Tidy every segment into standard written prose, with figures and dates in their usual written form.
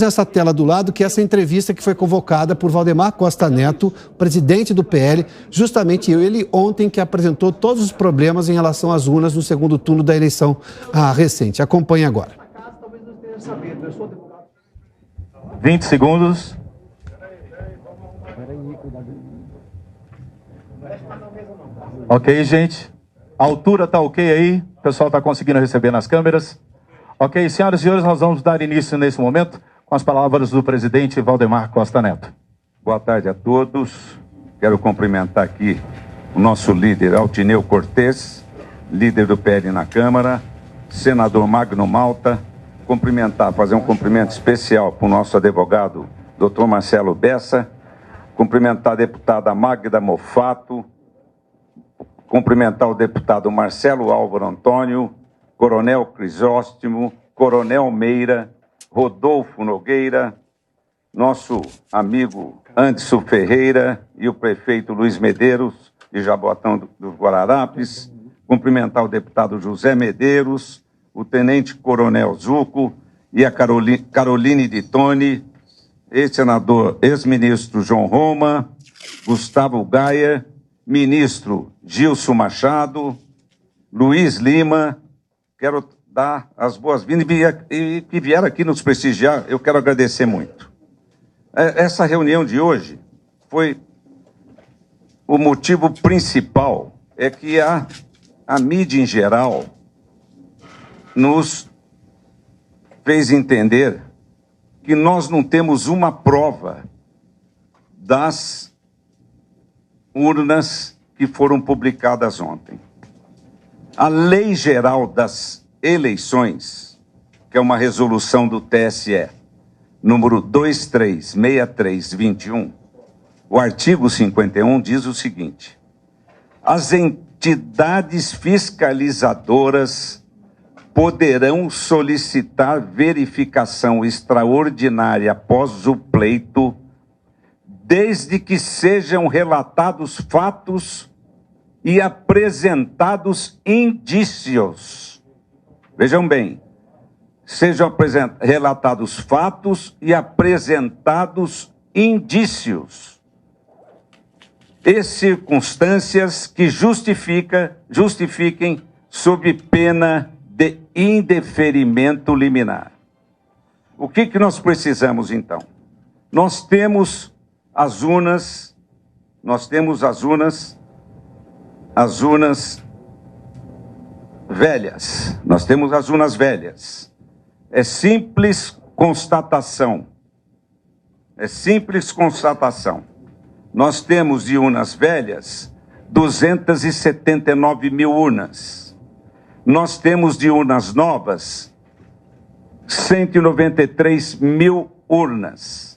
Essa tela do lado, que é essa entrevista que foi convocada por Valdemar Costa Neto, presidente do PL, justamente ele ontem que apresentou todos os problemas em relação às urnas no segundo turno da eleição recente. Acompanhe agora. 20 segundos. Ok, gente. A altura está ok aí? O pessoal está conseguindo receber nas câmeras? Ok, senhoras e senhores, nós vamos dar início nesse momento com as palavras do presidente Valdemar Costa Neto. Boa tarde a todos. Quero cumprimentar aqui o nosso líder Altineu Cortes, líder do PL na Câmara, senador Magno Malta, fazer um cumprimento especial para o nosso advogado, Dr. Marcelo Bessa, cumprimentar a deputada Magda Mofato, cumprimentar o deputado Marcelo Álvaro Antônio, Coronel Crisóstomo, Coronel Meira, Rodolfo Nogueira, nosso amigo Anderson Ferreira e o prefeito Luiz Medeiros, de Jaboatão dos Guararapes, cumprimentar o deputado José Medeiros, o tenente coronel Zuco e a Caroline de Toni, ex-senador, ex-ministro João Roma, Gustavo Gaia, ministro Gilson Machado, Luiz Lima. Quero dar as boas-vindas e que vieram aqui nos prestigiar, eu quero agradecer muito. Essa reunião de hoje foi o motivo principal, é que a mídia em geral nos fez entender que nós não temos uma prova das urnas que foram publicadas ontem. A Lei Geral das Eleições, que é uma resolução do TSE, número 236321, o artigo 51 diz o seguinte: as entidades fiscalizadoras poderão solicitar verificação extraordinária após o pleito, desde que sejam relatados fatos e apresentados indícios. Vejam bem, sejam relatados fatos e apresentados indícios e circunstâncias que justifiquem sob pena de indeferimento liminar. O que nós precisamos, então? Nós temos as urnas velhas. Nós temos as urnas velhas. É simples constatação. Nós temos de urnas velhas 279 mil urnas. Nós temos de urnas novas 193 mil urnas.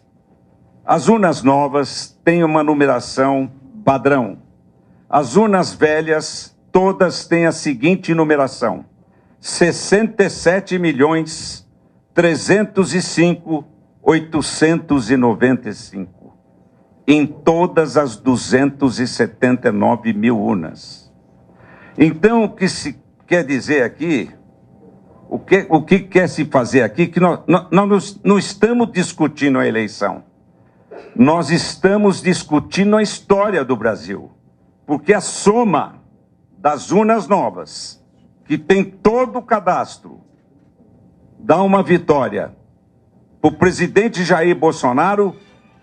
As urnas novas têm uma numeração padrão. As urnas velhas, todas têm a seguinte numeração: 67.305.895, em todas as 279 mil urnas. Então, o que se quer dizer aqui, o que quer se fazer aqui, que nós não estamos discutindo a eleição, nós estamos discutindo a história do Brasil, porque a soma das urnas novas, que tem todo o cadastro, dá uma vitória para o presidente Jair Bolsonaro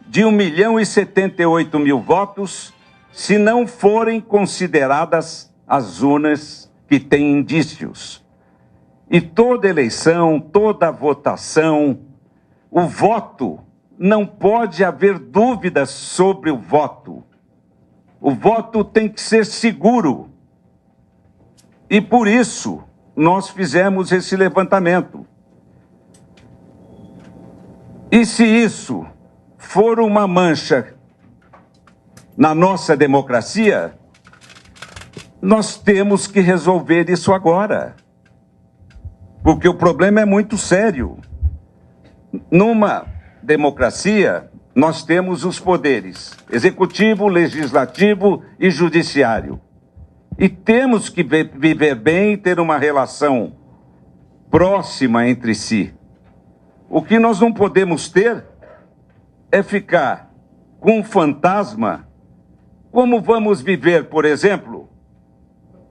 de 1.078.000 votos, se não forem consideradas as urnas que têm indícios. E toda eleição, toda votação, o voto, não pode haver dúvidas sobre o voto. O voto tem que ser seguro. E por isso, nós fizemos esse levantamento. E se isso for uma mancha na nossa democracia, nós temos que resolver isso agora. Porque o problema é muito sério. Numa democracia, nós temos os poderes: executivo, legislativo e judiciário. E temos que viver bem e ter uma relação próxima entre si. O que nós não podemos ter é ficar com um fantasma. Como vamos viver, por exemplo,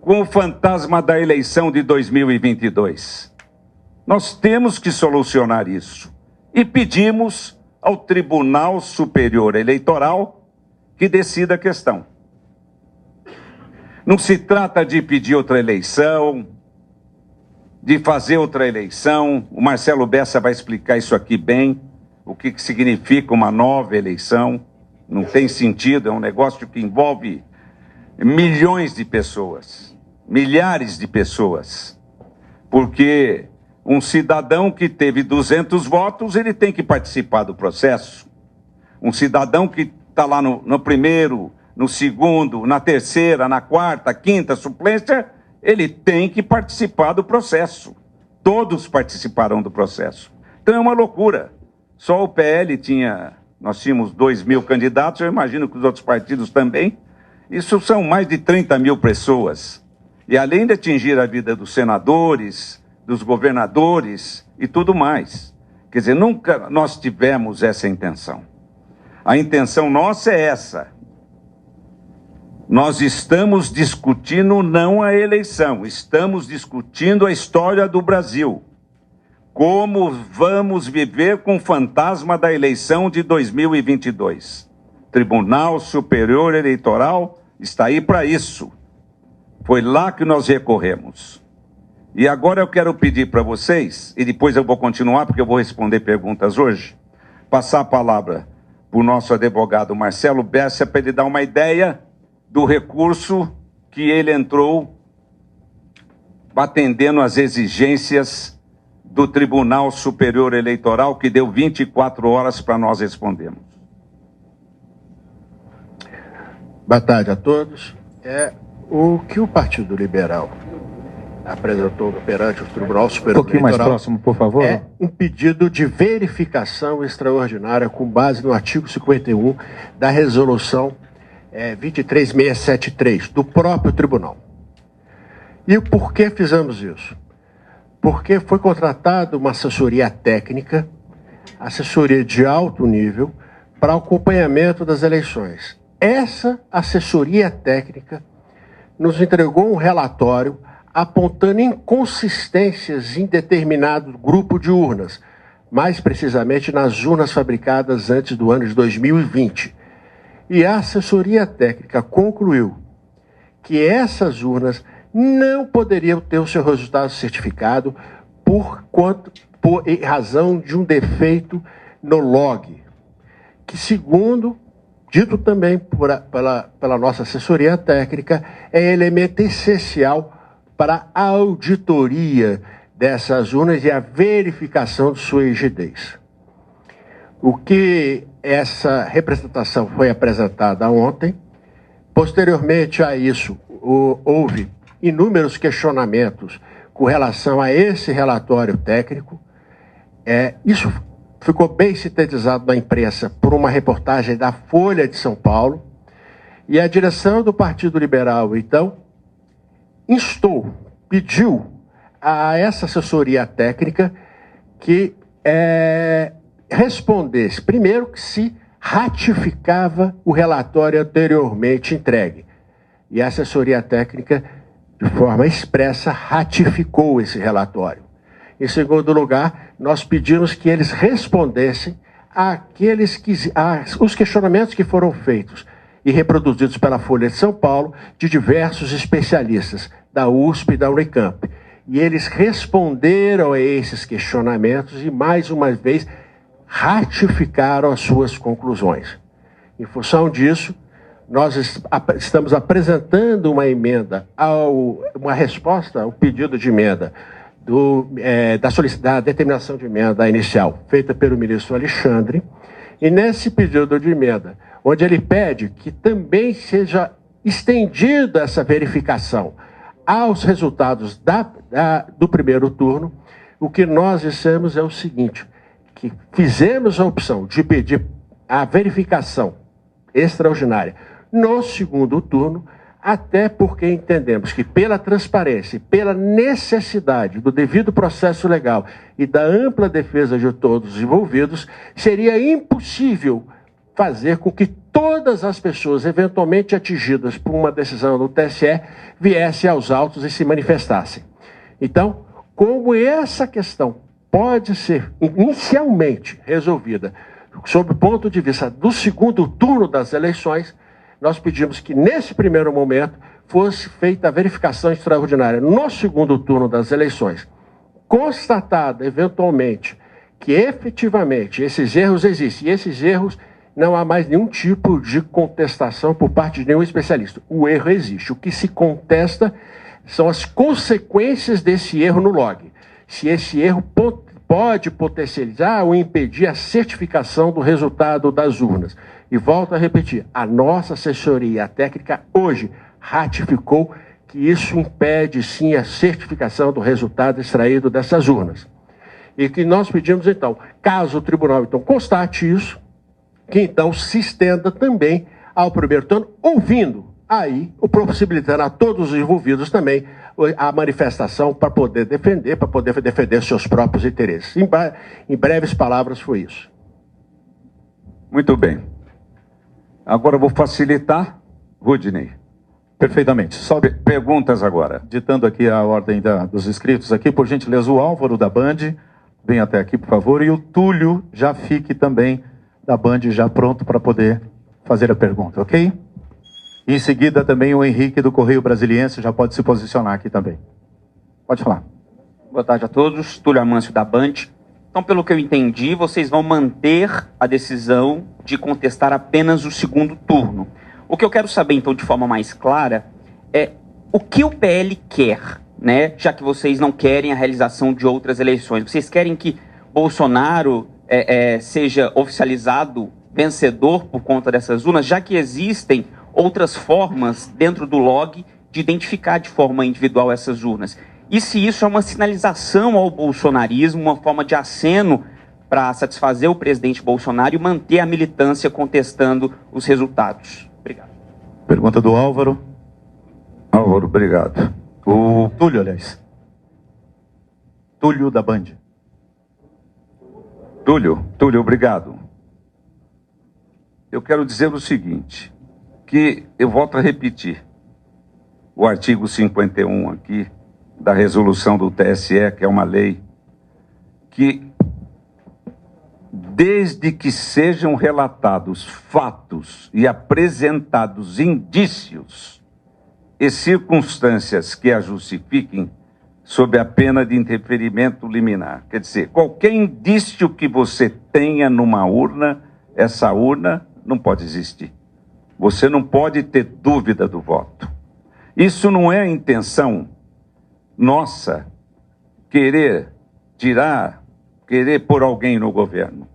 com o fantasma da eleição de 2022? Nós temos que solucionar isso. E pedimos ao Tribunal Superior Eleitoral que decida a questão. Não se trata de pedir outra eleição, de fazer outra eleição. O Marcelo Bessa vai explicar isso aqui bem, o que significa uma nova eleição. Não tem sentido, é um negócio que envolve milhões de pessoas, milhares de pessoas. Porque um cidadão que teve 200 votos, ele tem que participar do processo. Um cidadão que está lá no primeiro, no segundo, na terceira, na quarta, quinta suplência, ele tem que participar do processo. Todos participarão do processo. Então é uma loucura. Só o PL nós tínhamos 2.000 candidatos, eu imagino que os outros partidos também. Isso são mais de 30 mil pessoas. E além de atingir a vida dos senadores, dos governadores e tudo mais. Quer dizer, nunca nós tivemos essa intenção. A intenção nossa é essa. Nós estamos discutindo não a eleição, estamos discutindo a história do Brasil. Como vamos viver com o fantasma da eleição de 2022? Tribunal Superior Eleitoral está aí para isso. Foi lá que nós recorremos. E agora eu quero pedir para vocês, e depois eu vou continuar porque eu vou responder perguntas hoje, passar a palavra para o nosso advogado Marcelo Bessa para ele dar uma ideia do recurso que ele entrou atendendo às exigências do Tribunal Superior Eleitoral, que deu 24 horas para nós respondermos. Boa tarde a todos. O que o Partido Liberal apresentou perante o Tribunal Superior Eleitoral... Mais próximo, por favor. É um pedido de verificação extraordinária com base no artigo 51 da resolução 23673, do próprio tribunal. E por que fizemos isso? Porque foi contratada uma assessoria técnica, assessoria de alto nível, para acompanhamento das eleições. Essa assessoria técnica nos entregou um relatório apontando inconsistências em determinado grupo de urnas, mais precisamente nas urnas fabricadas antes do ano de 2020. E a assessoria técnica concluiu que essas urnas não poderiam ter o seu resultado certificado por razão de um defeito no log, que, segundo dito também pela nossa assessoria técnica, é elemento essencial para a auditoria dessas urnas e a verificação de sua rigidez. O que essa representação foi apresentada ontem. Posteriormente a isso, houve inúmeros questionamentos com relação a esse relatório técnico. Isso ficou bem sintetizado na imprensa por uma reportagem da Folha de São Paulo. E a direção do Partido Liberal, então, pediu a essa assessoria técnica que respondesse, primeiro, que se ratificava o relatório anteriormente entregue. E a assessoria técnica, de forma expressa, ratificou esse relatório. Em segundo lugar, nós pedimos que eles respondessem os questionamentos que foram feitos e reproduzidos pela Folha de São Paulo de diversos especialistas da USP e da Unicamp. E eles responderam a esses questionamentos e, mais uma vez, ratificaram as suas conclusões. Em função disso, nós estamos apresentando uma emenda, uma resposta ao pedido de emenda da determinação de emenda inicial feita pelo ministro Alexandre, e nesse pedido de emenda, onde ele pede que também seja estendida essa verificação aos resultados do primeiro turno, o que nós dissemos é o seguinte, que fizemos a opção de pedir a verificação extraordinária no segundo turno, até porque entendemos que pela transparência, pela necessidade do devido processo legal e da ampla defesa de todos os envolvidos, seria impossível fazer com que todas as pessoas eventualmente atingidas por uma decisão do TSE viessem aos autos e se manifestassem. Então, como essa questão pode ser inicialmente resolvida sob o ponto de vista do segundo turno das eleições, nós pedimos que, nesse primeiro momento, fosse feita a verificação extraordinária no segundo turno das eleições. Constatada, eventualmente, que efetivamente esses erros existem, e esses erros não há mais nenhum tipo de contestação por parte de nenhum especialista. O erro existe. O que se contesta são as consequências desse erro no log. Se esse erro pode potencializar ou impedir a certificação do resultado das urnas. E volto a repetir, a nossa assessoria técnica hoje ratificou que isso impede sim a certificação do resultado extraído dessas urnas. E que nós pedimos então, caso o tribunal então constate isso, que então se estenda também ao primeiro turno, ouvindo aí, possibilitando a todos os envolvidos também a manifestação para poder defender seus próprios interesses. Em breves palavras, foi isso. Muito bem. Agora eu vou facilitar, Rudney. Perfeitamente. Só Perguntas agora. ditando aqui a ordem dos inscritos aqui, por gentileza, o Álvaro da Band, vem até aqui, por favor, e o Túlio já fique também da Band já pronto para poder fazer a pergunta, ok? Em seguida também o Henrique do Correio Brasiliense já pode se posicionar aqui também. Pode falar. Boa tarde a todos, Túlio Amâncio da Band. Então, pelo que eu entendi, vocês vão manter a decisão de contestar apenas o segundo turno. O que eu quero saber, então, de forma mais clara, é o que o PL quer, né? Já que vocês não querem a realização de outras eleições. Vocês querem que Bolsonaro seja oficializado vencedor por conta dessas urnas, já que existem outras formas dentro do log de identificar de forma individual essas urnas. E se isso é uma sinalização ao bolsonarismo, uma forma de aceno para satisfazer o presidente Bolsonaro e manter a militância contestando os resultados. Obrigado. Pergunta do Álvaro. Álvaro, obrigado. O Túlio, aliás. Túlio da Band. Túlio, obrigado. Eu quero dizer o seguinte, que eu volto a repetir. O artigo 51 aqui, da resolução do TSE, que é uma lei que, desde que sejam relatados fatos e apresentados indícios e circunstâncias que a justifiquem, sob a pena de interferimento liminar. Quer dizer, qualquer indício que você tenha numa urna, essa urna não pode existir. Você não pode ter dúvida do voto. Isso não é a intenção nossa, querer pôr alguém no governo.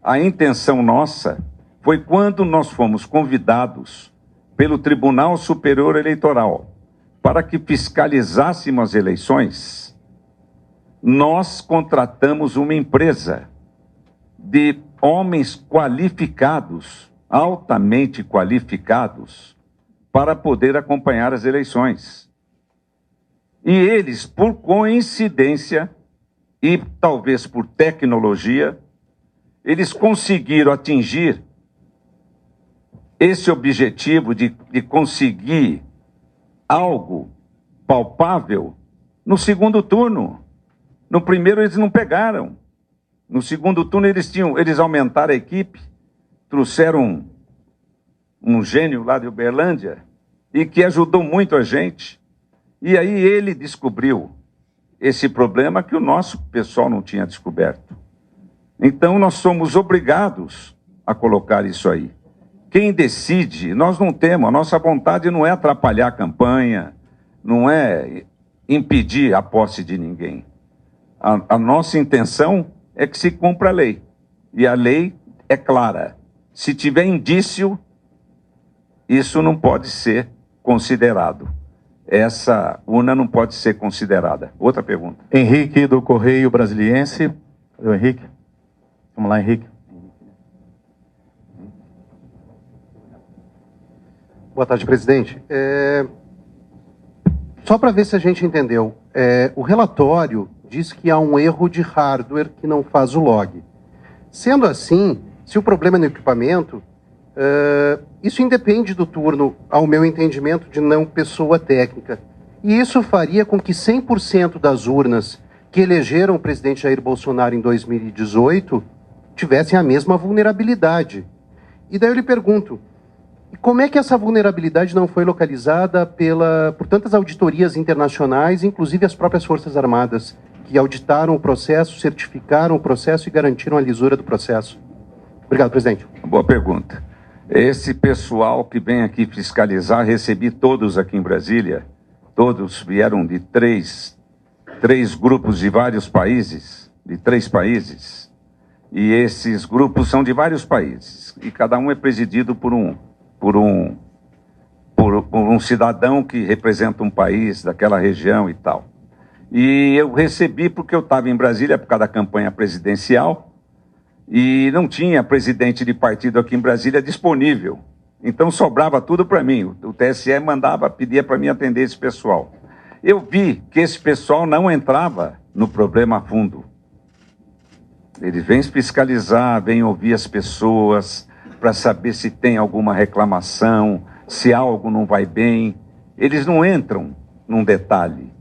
A intenção nossa foi quando nós fomos convidados pelo Tribunal Superior Eleitoral para que fiscalizássemos as eleições. Nós contratamos uma empresa de homens qualificados, altamente qualificados, para poder acompanhar as eleições. E eles, por coincidência e talvez por tecnologia, eles conseguiram atingir esse objetivo de conseguir algo palpável no segundo turno. No primeiro eles não pegaram. No segundo turno eles aumentaram a equipe, trouxeram um gênio lá de Uberlândia e que ajudou muito a gente. E aí ele descobriu esse problema que o nosso pessoal não tinha descoberto. Então nós somos obrigados a colocar isso aí. Quem decide, nós não temos, a nossa vontade não é atrapalhar a campanha, não é impedir a posse de ninguém. A nossa intenção é que se cumpra a lei. E a lei é clara. Se tiver indício, isso não pode ser considerado. Essa urna não pode ser considerada. Outra pergunta. Henrique do Correio Brasiliense. Cadê o Henrique? Vamos lá, Henrique. Boa tarde, presidente. Só para ver se a gente entendeu, o relatório diz que há um erro de hardware que não faz o log. Sendo assim, se o problema é no equipamento, isso independe do turno, ao meu entendimento, de não pessoa técnica. E isso faria com que 100% das urnas que elegeram o presidente Jair Bolsonaro em 2018 tivessem a mesma vulnerabilidade. E daí eu lhe pergunto, como é que essa vulnerabilidade não foi localizada por tantas auditorias internacionais, inclusive as próprias Forças Armadas, que auditaram o processo, certificaram o processo e garantiram a lisura do processo? Obrigado, presidente. Boa pergunta. Esse pessoal que vem aqui fiscalizar, recebi todos aqui em Brasília, todos vieram de três grupos de vários países, de 3 países, e esses grupos são de vários países, e cada um é presidido por um cidadão que representa um país daquela região e tal. E eu recebi porque eu estava em Brasília por causa da campanha presidencial, e não tinha presidente de partido aqui em Brasília disponível. Então sobrava tudo para mim. O TSE pedia para mim atender esse pessoal. Eu vi que esse pessoal não entrava no problema a fundo. Eles vêm fiscalizar, vêm ouvir as pessoas para saber se tem alguma reclamação, se algo não vai bem. Eles não entram num detalhe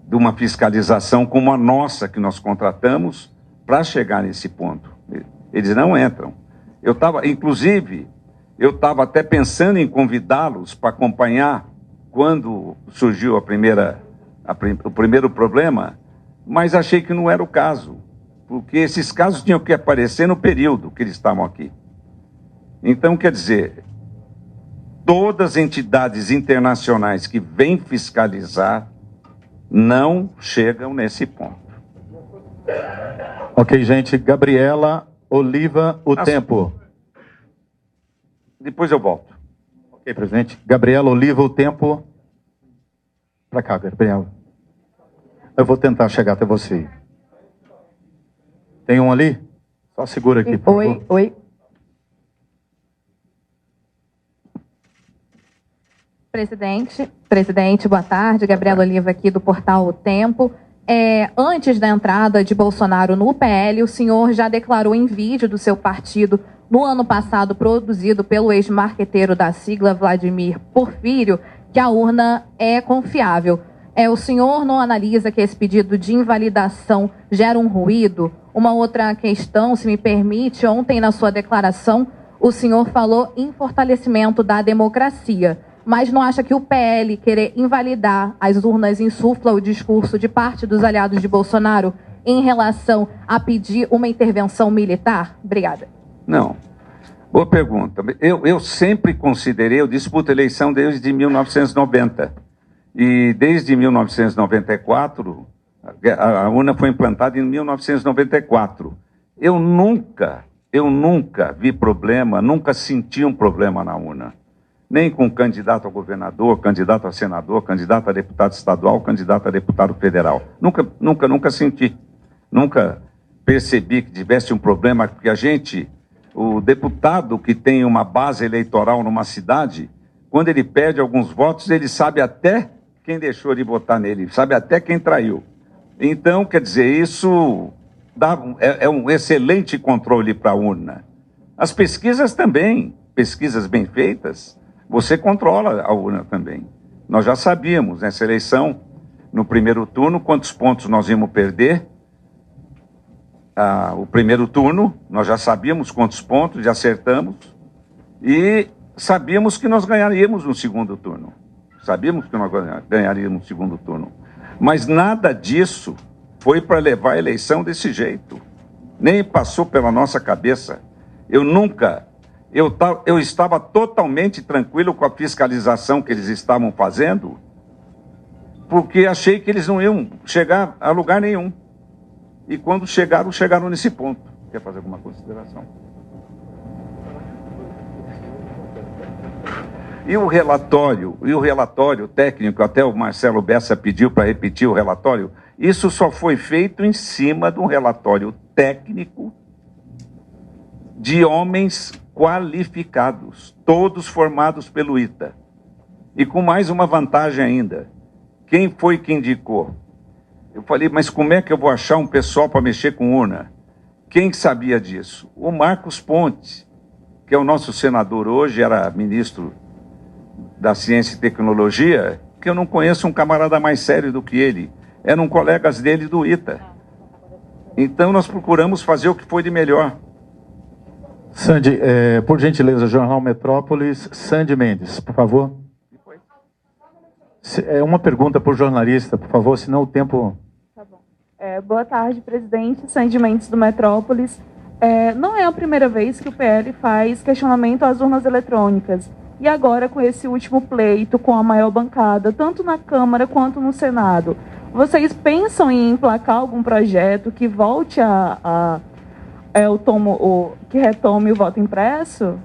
de uma fiscalização como a nossa que nós contratamos para chegar nesse ponto. Eles não entram. Inclusive, eu estava até pensando em convidá-los para acompanhar quando surgiu o primeiro problema, mas achei que não era o caso, porque esses casos tinham que aparecer no período que eles estavam aqui. Então, quer dizer, todas as entidades internacionais que vêm fiscalizar não chegam nesse ponto. Ok, gente. Gabriela Oliva, o tempo. Depois eu volto. Ok, presidente. Gabriela Oliva, o tempo. Para cá, Gabriela. Eu vou tentar chegar até você. Tem um ali? Só segura aqui, por favor. Oi. Presidente, boa tarde. Gabriela Oliva aqui do portal O Tempo. Antes da entrada de Bolsonaro no PL, o senhor já declarou em vídeo do seu partido, no ano passado, produzido pelo ex-marqueteiro da sigla Vladimir Porfírio, que a urna é confiável. O senhor não analisa que esse pedido de invalidação gera um ruído? Uma outra questão, se me permite, ontem na sua declaração, o senhor falou em fortalecimento da democracia, mas não acha que o PL querer invalidar as urnas insufla o discurso de parte dos aliados de Bolsonaro em relação a pedir uma intervenção militar? Obrigada. Não. Boa pergunta. Eu sempre considerei, eu disputo eleição desde 1990. E desde 1994, a urna foi implantada em 1994. Eu nunca vi problema, nunca senti um problema na urna. Nem com candidato a governador, candidato a senador, candidato a deputado estadual, candidato a deputado federal. Nunca senti. Nunca percebi que tivesse um problema, porque o deputado que tem uma base eleitoral numa cidade, quando ele perde alguns votos, ele sabe até quem deixou de votar nele, sabe até quem traiu. Então, quer dizer, isso é um excelente controle para a urna. As pesquisas também, pesquisas bem feitas, você controla a urna também. Nós já sabíamos nessa eleição, no primeiro turno, quantos pontos nós íamos perder. O primeiro turno, nós já sabíamos quantos pontos, já acertamos. E sabíamos que nós ganharíamos no segundo turno. Sabíamos que nós ganharíamos no segundo turno. Mas nada disso foi para levar a eleição desse jeito. Nem passou pela nossa cabeça. Eu estava totalmente tranquilo com a fiscalização que eles estavam fazendo, porque achei que eles não iam chegar a lugar nenhum. E quando chegaram nesse ponto. Quer fazer alguma consideração? E o relatório técnico, até o Marcelo Bessa pediu para repetir o relatório, isso só foi feito em cima de um relatório técnico de homens qualificados, todos formados pelo ITA. E com mais uma vantagem ainda. Quem foi que indicou? Eu falei, mas como é que eu vou achar um pessoal para mexer com urna? Quem sabia disso? O Marcos Pontes, que é o nosso senador hoje, era ministro da Ciência e Tecnologia, que eu não conheço um camarada mais sério do que ele. Eram colegas dele do ITA. Então nós procuramos fazer o que foi de melhor. Sandy, por gentileza, Jornal Metrópolis, Sandy Mendes, por favor. É uma pergunta por jornalista, por favor, senão o tempo... Tá bom. Boa tarde, presidente. Sandy Mendes, do Metrópolis. Não é a primeira vez que o PL faz questionamento às urnas eletrônicas. E agora, com esse último pleito, com a maior bancada, tanto na Câmara quanto no Senado, vocês pensam em emplacar algum projeto que volte que retome o voto impresso?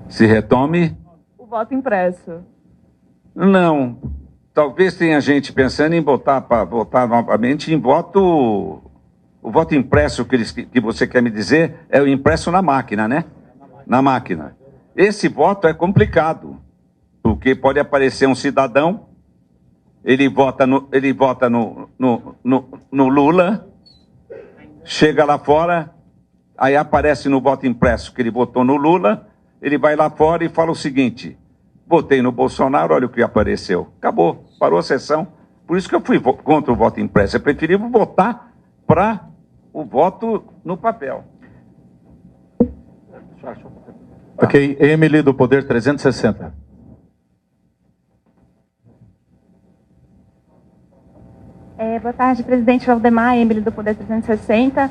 Se retome? O voto impresso. Não. Talvez tenha gente pensando em votar novamente em voto... O voto impresso que você quer me dizer é o impresso na máquina, né? Na máquina. Esse voto é complicado, porque pode aparecer um cidadão, ele vota no Lula, chega lá fora, aí aparece no voto impresso que ele votou no Lula, ele vai lá fora e fala o seguinte: votei no Bolsonaro, olha o que apareceu. Acabou, parou a sessão. Por isso que eu fui contra o voto impresso. Eu preferi votar para o voto no papel. Ok, Emily, do Poder 360. Boa tarde, presidente Valdemar, Emily, do Poder 360.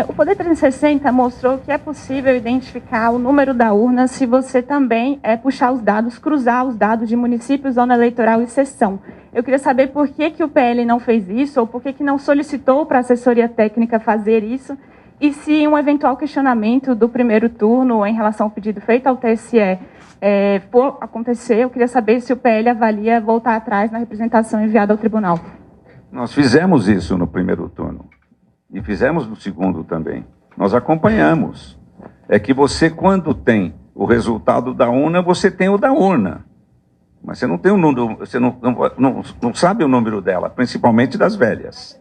O Poder 360 mostrou que é possível identificar o número da urna se você também puxar os dados, cruzar os dados de município, zona eleitoral e seção. Eu queria saber por que o PL não fez isso, ou por que não solicitou para a assessoria técnica fazer isso, e se um eventual questionamento do primeiro turno em relação ao pedido feito ao TSE for acontecer, eu queria saber se o PL avalia voltar atrás na representação enviada ao tribunal. Nós fizemos isso no primeiro turno. E fizemos no segundo também. Nós acompanhamos. É que você, quando tem o resultado da urna, você tem o da urna. Mas você não tem o número, você não sabe o número dela, principalmente das velhas.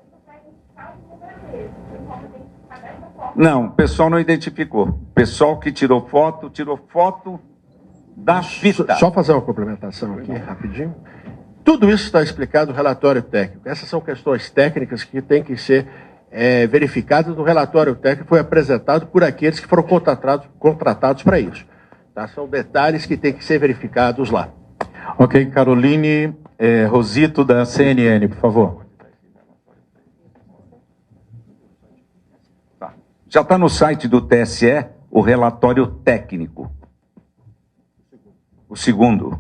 Não, o pessoal não identificou. O pessoal que tirou foto da fita. Só fazer uma complementação aqui, rapidinho. Tudo isso está explicado no relatório técnico. Essas são questões técnicas que têm que ser verificadas no relatório técnico que foi apresentado por aqueles que foram contratados para isso. Tá? São detalhes que têm que ser verificados lá. Ok, Caroline Rosito, da CNN, por favor. Tá. Já está no site do TSE o relatório técnico. O segundo.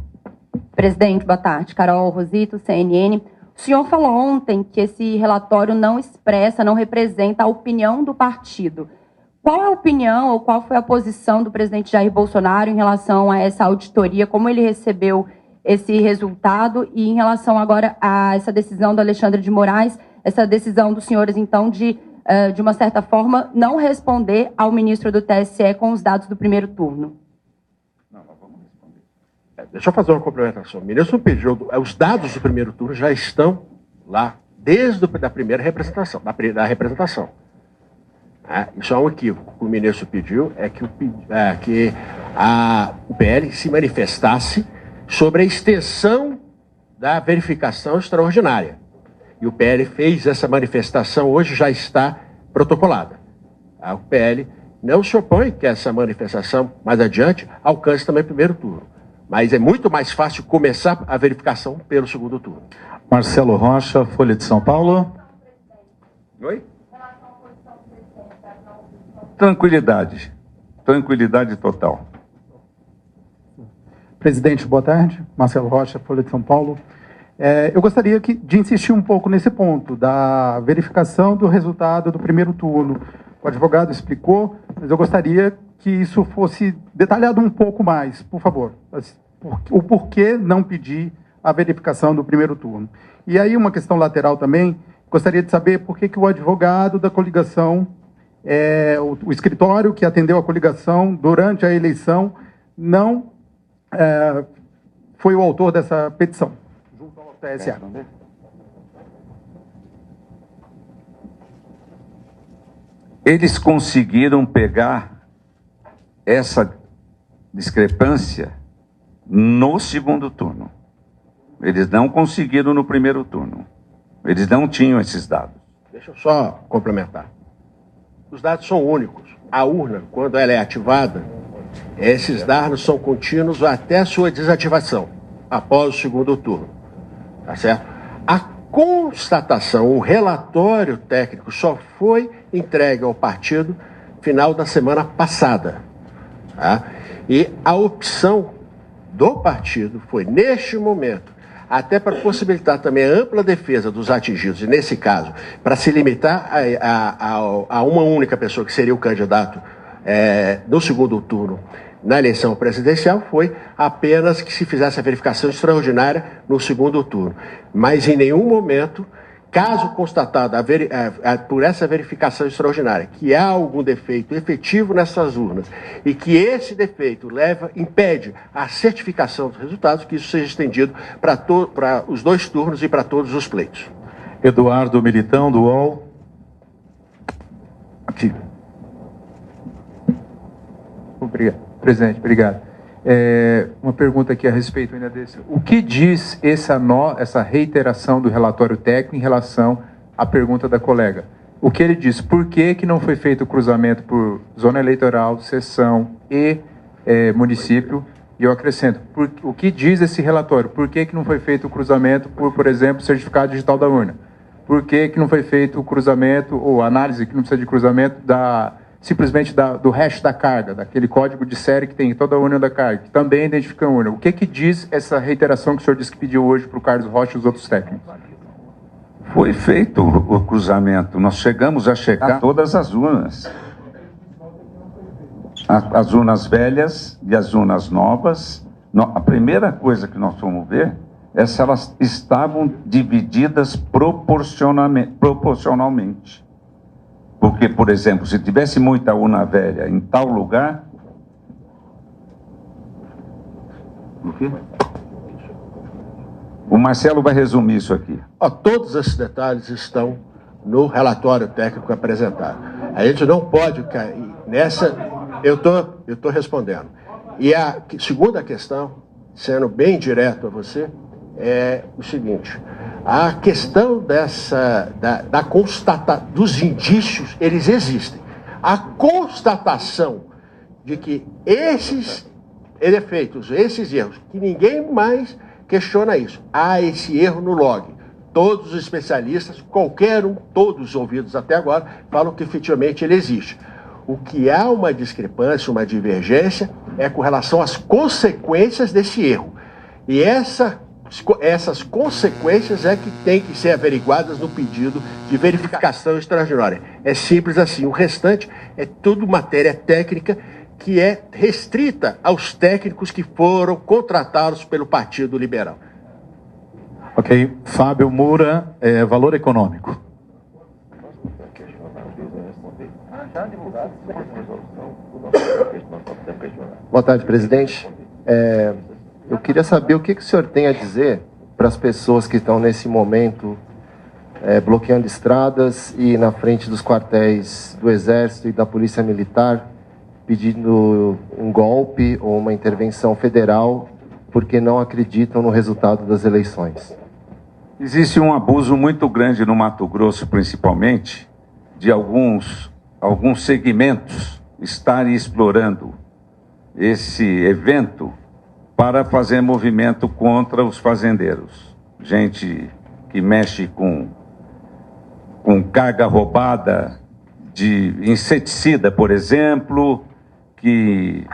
Presidente, boa tarde. Carol Rosito, CNN. O senhor falou ontem que esse relatório não expressa, não representa a opinião do partido. Qual é a opinião ou qual foi a posição do presidente Jair Bolsonaro em relação a essa auditoria? Como ele recebeu esse resultado e em relação agora a essa decisão do Alexandre de Moraes, essa decisão dos senhores, então, de uma certa forma, não responder ao ministro do TSE com os dados do primeiro turno? Deixa eu fazer uma complementação. O ministro pediu, os dados do primeiro turno já estão lá, desde a primeira representação, da representação. Isso é um equívoco. O que o ministro pediu é que o PL se manifestasse sobre a extensão da verificação extraordinária. E o PL fez essa manifestação, hoje já está protocolada. O PL não se opõe que essa manifestação, mais adiante, alcance também o primeiro turno. Mas é muito mais fácil começar a verificação pelo segundo turno. Marcelo Rocha, Folha de São Paulo. Oi? Tranquilidade. Tranquilidade total. Presidente, boa tarde. Marcelo Rocha, Folha de São Paulo. Eu gostaria de insistir um pouco nesse ponto da verificação do resultado do primeiro turno. O advogado explicou, mas eu gostaria que isso fosse detalhado um pouco mais, por favor. O porquê não pedir a verificação do primeiro turno. E aí uma questão lateral também, gostaria de saber por que o advogado da coligação, o escritório que atendeu a coligação durante a eleição, não foi o autor dessa petição, junto ao TSE. Eles conseguiram pegar essa discrepância no segundo turno. Eles não conseguiram no primeiro turno. Eles não tinham esses dados. Deixa eu só complementar. Os dados são únicos. A urna, quando ela é ativada, esses dados são contínuos até a sua desativação, após o segundo turno. Tá certo? A constatação, o relatório técnico só foi entregue ao partido final da semana passada. Tá? E a opção do partido foi, neste momento, até para possibilitar também a ampla defesa dos atingidos, e nesse caso, para se limitar a uma única pessoa, que seria o candidato no segundo turno na eleição presidencial, foi apenas que se fizesse a verificação extraordinária no segundo turno. Mas em nenhum momento, caso constatado por essa verificação extraordinária que há algum defeito efetivo nessas urnas e que esse defeito impede a certificação dos resultados, que isso seja estendido para os dois turnos e para todos os pleitos. Eduardo Militão, do UOL. Aqui. Obrigado. Presidente, obrigado. Uma pergunta aqui a respeito ainda desse. O que diz essa reiteração do relatório técnico em relação à pergunta da colega? O que ele diz? Por que não foi feito o cruzamento por zona eleitoral, seção e município? E eu acrescento, o que diz esse relatório? Por que não foi feito o cruzamento por exemplo, certificado digital da urna? Por que não foi feito o cruzamento ou análise, que não precisa de cruzamento, simplesmente do hash da carga, daquele código de série que tem em toda a urna da carga, que também identifica a urna. O que diz essa reiteração que o senhor disse que pediu hoje para o Carlos Rocha e os outros técnicos? Foi feito o cruzamento. Nós chegamos a checar todas as urnas. As urnas velhas e as urnas novas. A primeira coisa que nós fomos ver é se elas estavam divididas proporcionalmente. Porque, por exemplo, se tivesse muita urna velha em tal lugar... O quê? O Marcelo vai resumir isso aqui. Todos esses detalhes estão no relatório técnico apresentado. A gente não pode cair nessa... Eu estou respondendo. E a segunda questão, sendo bem direto a você, é o seguinte: a questão dos indícios, eles existem. A constatação de que esses defeitos, esses erros, que ninguém mais questiona isso, há esse erro no log. Todos os especialistas, qualquer um, todos ouvidos até agora, falam que efetivamente ele existe. O que há uma discrepância, uma divergência, é com relação às consequências desse erro. E essas consequências é que têm que ser averiguadas no pedido de verificação extraordinária. É simples assim. O restante é tudo matéria técnica que é restrita aos técnicos que foram contratados pelo Partido Liberal. Ok. Fábio Moura, Valor Econômico. Boa tarde, presidente. Eu queria saber o que o senhor tem a dizer para as pessoas que estão nesse momento bloqueando estradas e na frente dos quartéis do Exército e da Polícia Militar, pedindo um golpe ou uma intervenção federal porque não acreditam no resultado das eleições. Existe um abuso muito grande no Mato Grosso, principalmente, de alguns segmentos estarem explorando esse evento para fazer movimento contra os fazendeiros. Gente que mexe com carga roubada de inseticida, por exemplo, que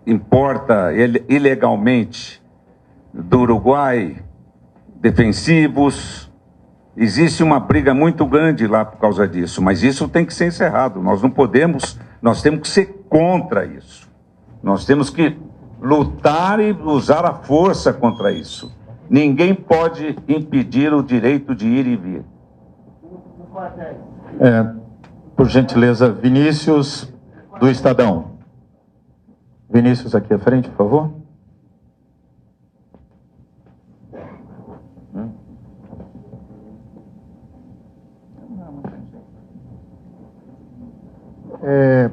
importa ilegalmente do Uruguai defensivos. Existe uma briga muito grande lá por causa disso, mas isso tem que ser encerrado. Nós temos que ser contra isso. Nós temos que lutar e usar a força contra isso. Ninguém pode impedir o direito de ir e vir. Por gentileza, Vinícius, do Estadão. Vinícius, aqui à frente, por favor.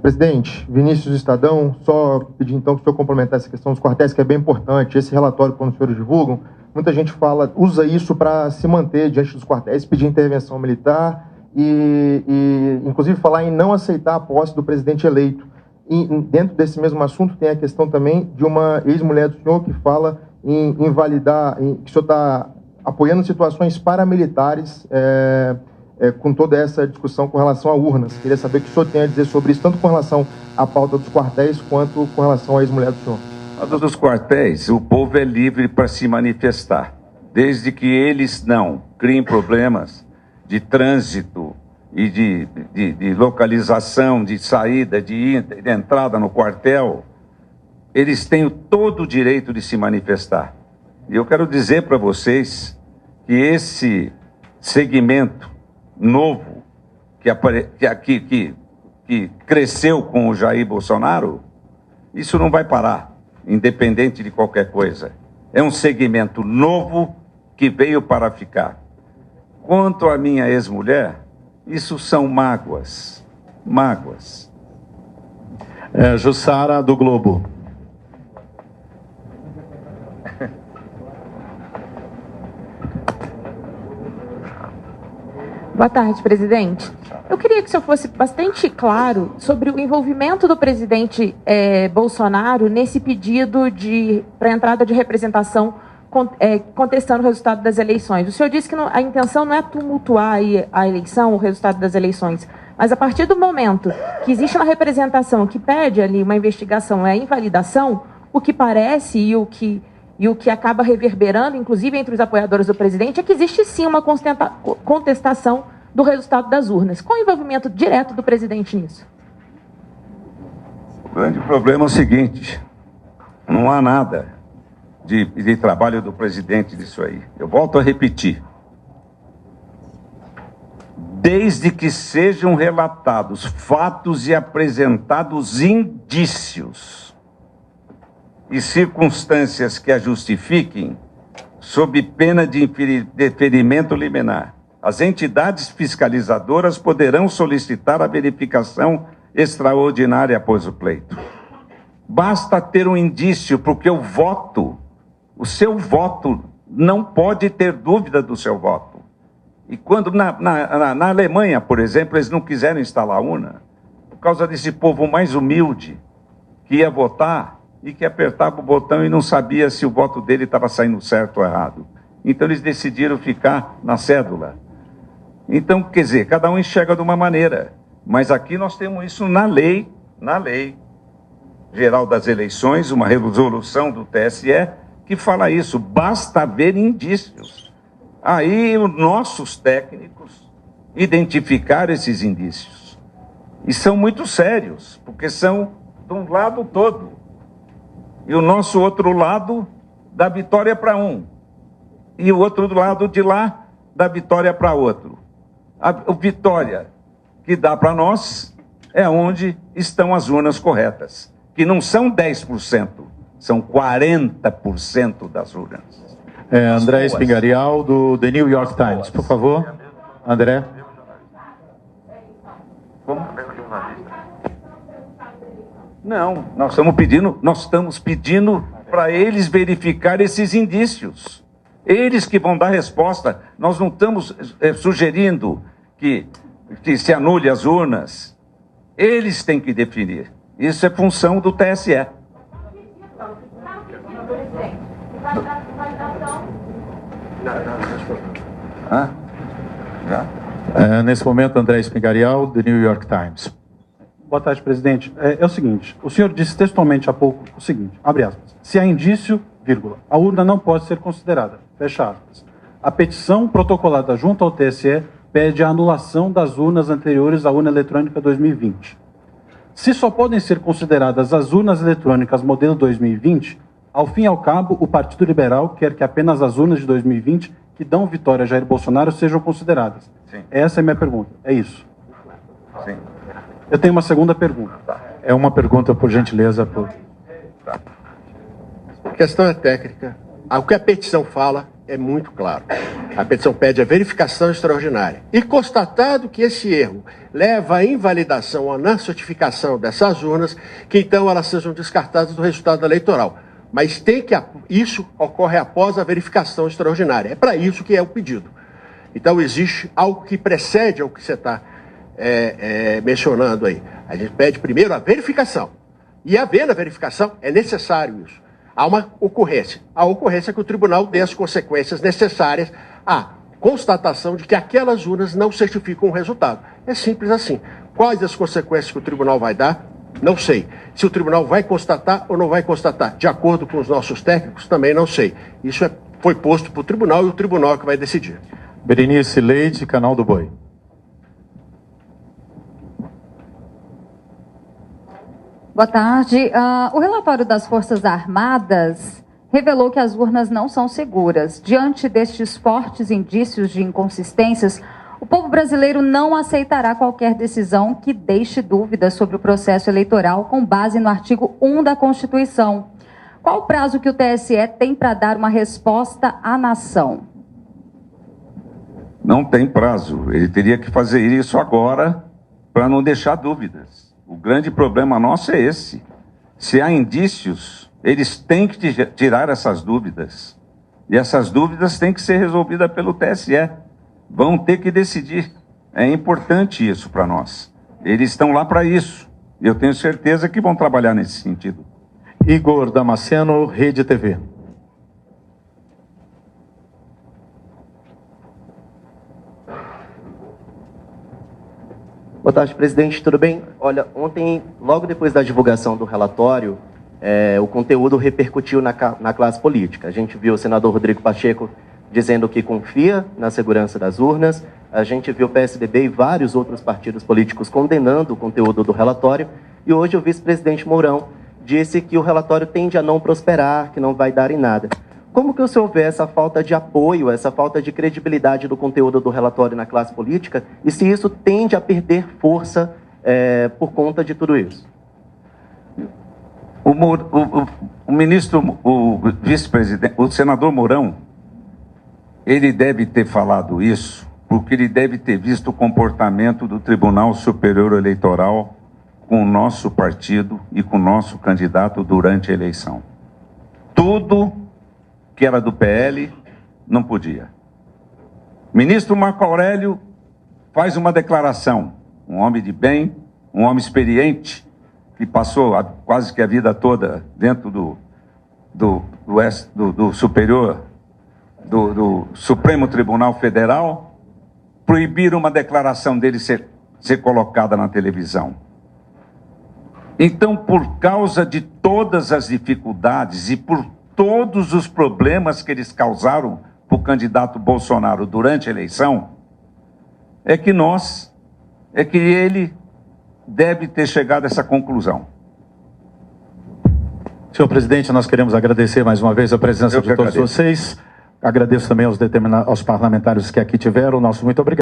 Presidente, Vinícius do Estadão, só pedir então que o senhor complementar essa questão dos quartéis, que é bem importante. Esse relatório, quando os senhores divulgam, muita gente usa isso para se manter diante dos quartéis, pedir intervenção militar e inclusive, falar em não aceitar a posse do presidente eleito. E dentro desse mesmo assunto tem a questão também de uma ex-mulher do senhor que fala em invalidar, que o senhor está apoiando situações paramilitares com toda essa discussão com relação a urnas. Queria saber o que o senhor tem a dizer sobre isso, tanto com relação à pauta dos quartéis, quanto com relação à ex-mulher do senhor. A dos quartéis, o povo é livre para se manifestar, desde que eles não criem problemas de trânsito e de localização, de saída, de entrada no quartel. Eles têm todo o direito de se manifestar. E eu quero dizer para vocês que esse segmento novo que cresceu com o Jair Bolsonaro, isso não vai parar, independente de qualquer coisa. É um segmento novo que veio para ficar. Quanto à minha ex-mulher, isso são mágoas. Mágoas. Jussara, do Globo. Boa tarde, presidente. Eu queria que o senhor fosse bastante claro sobre o envolvimento do presidente Bolsonaro nesse pedido para a entrada de representação contestando o resultado das eleições. O senhor disse que a intenção não é tumultuar a eleição, o resultado das eleições, mas a partir do momento que existe uma representação que pede ali uma investigação, a invalidação, o que parece e o que acaba reverberando, inclusive entre os apoiadores do presidente, é que existe sim uma contestação do resultado das urnas. Qual o envolvimento direto do presidente nisso? O grande problema é o seguinte: não há nada de trabalho do presidente disso aí. Eu volto a repetir. Desde que sejam relatados fatos e apresentados indícios e circunstâncias que a justifiquem, sob pena de deferimento liminar, as entidades fiscalizadoras poderão solicitar a verificação extraordinária após o pleito. Basta ter um indício, porque o seu voto, não pode ter dúvida do seu voto. E quando na Alemanha, por exemplo, eles não quiseram instalar urna, por causa desse povo mais humilde, que ia votar e que apertava o botão e não sabia se o voto dele estava saindo certo ou errado. Então eles decidiram ficar na cédula. Então, quer dizer, cada um enxerga de uma maneira. Mas aqui nós temos isso na lei geral das eleições, uma resolução do TSE que fala isso. Basta haver indícios. Aí os nossos técnicos identificaram esses indícios. E são muito sérios, porque são de um lado todo. E o nosso outro lado dá vitória para um. E o outro lado de lá dá vitória para outro. A vitória que dá para nós é onde estão as urnas corretas, que não são 10%, são 40% das urnas. André Espingarial, do The New York Times, por favor. André. Não, nós estamos pedindo para eles verificar esses indícios. Eles que vão dar resposta. Nós não estamos sugerindo que se anule as urnas. Eles têm que definir. Isso é função do TSE. Nesse momento, André Espingarial, do New York Times. Boa tarde, presidente. É o seguinte, o senhor disse textualmente há pouco o seguinte, abre aspas, se há indício, vírgula, a urna não pode ser considerada, fecha aspas. A petição protocolada junto ao TSE pede a anulação das urnas anteriores à urna eletrônica 2020. Se só podem ser consideradas as urnas eletrônicas modelo 2020, ao fim e ao cabo, o Partido Liberal quer que apenas as urnas de 2020 que dão vitória a Jair Bolsonaro sejam consideradas. Sim. Essa é a minha pergunta. É isso? Sim. Eu tenho uma segunda pergunta. É uma pergunta, por gentileza. A questão é técnica. O que a petição fala é muito claro. A petição pede a verificação extraordinária. E constatado que esse erro leva à invalidação ou à não certificação dessas urnas, que então elas sejam descartadas do resultado eleitoral. Mas isso ocorre após a verificação extraordinária. É para isso que é o pedido. Então existe algo que precede ao que você está mencionando aí. A gente pede primeiro a verificação. E havendo a verificação, é necessário isso. Há uma ocorrência. A ocorrência é que o tribunal dê as consequências necessárias à constatação de que aquelas urnas não certificam o resultado. É simples assim. Quais as consequências que o tribunal vai dar? Não sei. Se o tribunal vai constatar ou não vai constatar, de acordo com os nossos técnicos, também não sei. Isso foi posto para o tribunal e o tribunal é que vai decidir. Berenice Leite, Canal do Boi. Boa tarde. O relatório das Forças Armadas revelou que as urnas não são seguras. Diante destes fortes indícios de inconsistências, o povo brasileiro não aceitará qualquer decisão que deixe dúvidas sobre o processo eleitoral com base no artigo 1 da Constituição. Qual o prazo que o TSE tem para dar uma resposta à nação? Não tem prazo. Ele teria que fazer isso agora para não deixar dúvidas. O grande problema nosso é esse. Se há indícios, eles têm que tirar essas dúvidas. E essas dúvidas têm que ser resolvidas pelo TSE. Vão ter que decidir. É importante isso para nós. Eles estão lá para isso. E eu tenho certeza que vão trabalhar nesse sentido. Igor Damasceno, Rede TV. Boa tarde, presidente. Tudo bem? Olha, ontem, logo depois da divulgação do relatório, o conteúdo repercutiu na classe política. A gente viu o senador Rodrigo Pacheco dizendo que confia na segurança das urnas. A gente viu o PSDB e vários outros partidos políticos condenando o conteúdo do relatório. E hoje o vice-presidente Mourão disse que o relatório tende a não prosperar, que não vai dar em nada. Como que o senhor vê essa falta de apoio, essa falta de credibilidade do conteúdo do relatório na classe política e se isso tende a perder força por conta de tudo isso? O ministro, o vice-presidente, o senador Mourão, ele deve ter falado isso porque ele deve ter visto o comportamento do Tribunal Superior Eleitoral com o nosso partido e com o nosso candidato durante a eleição. Tudo que era do PL, não podia. Ministro Marco Aurélio faz uma declaração, um homem de bem, um homem experiente, que passou quase que a vida toda dentro do Supremo Tribunal Federal, proibiram uma declaração dele ser colocada na televisão. Então, por causa de todas as dificuldades e por todos os problemas que eles causaram para o candidato Bolsonaro durante a eleição, é que ele deve ter chegado a essa conclusão. Senhor presidente, nós queremos agradecer mais uma vez a presença de todos vocês. Agradeço também aos parlamentares que aqui tiveram. Nosso muito obrigado.